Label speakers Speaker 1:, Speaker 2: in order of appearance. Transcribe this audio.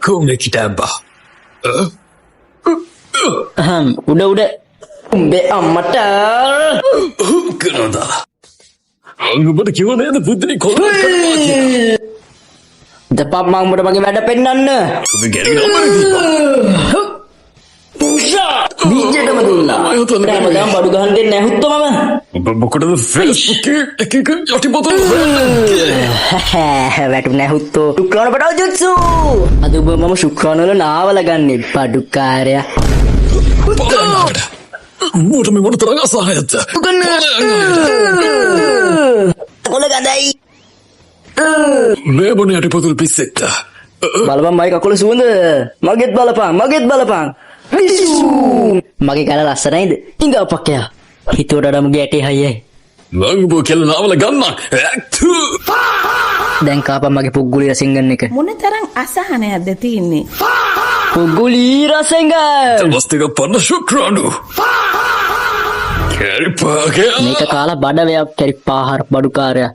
Speaker 1: Come kitamba.
Speaker 2: උඩ උඹේ අම්මට
Speaker 1: කරනදා. අංගුබට කිව්ව නේද පුදුනි කොල්ලෙක් කරනවා කියලා.
Speaker 2: දපම් මම්මට මගේ වැඩ පෙන්නන්න.
Speaker 1: ඔබ ගැරගෙන අම්මනේ දීපා.
Speaker 2: බීජයටම දුන්නා. හැමදාම බඩු ගහන්න දෙන්නේ නැහුත්ත මම.
Speaker 1: ඔබ මොකටද Facebook එක යටි පොතේ
Speaker 2: වැටු නැහුත්තෝ ශුක්‍රාණ පටව ජුත්සු. අද ඔබ මම ශුක්‍රාණ වල නාවල ගන්නේ බඩුකාරයා.
Speaker 1: මෝට මේ මොන තරම් අසහායද?
Speaker 2: කොළ ගඳයි.
Speaker 1: මේ මොන යටි පොතේ පිස්සෙක්ද?
Speaker 2: බලපන් මගේ කකුල සුවඳ. මගෙත් බලපන්. මගේ කල ලස්සනයිද? ඉංගපක්කයා. හිතුවට මගේ ඇටේ හයියයි.
Speaker 1: මං බෝ කියලා නාවල ගන්න.
Speaker 2: දැන් කාපන් මගේ පුග්ගුලි රසින්ගන් එක.
Speaker 3: මොන තරම් අසහනයක්ද තියෙන්නේ?
Speaker 2: පුග්ගුලි රසින්ගන්.
Speaker 1: වස්තික පන්න ශුක්‍රාණු. කැරිපාගේ.
Speaker 2: මේක කාලා බඩ වේයක් කැරිපාහාර බඩුකාරයා.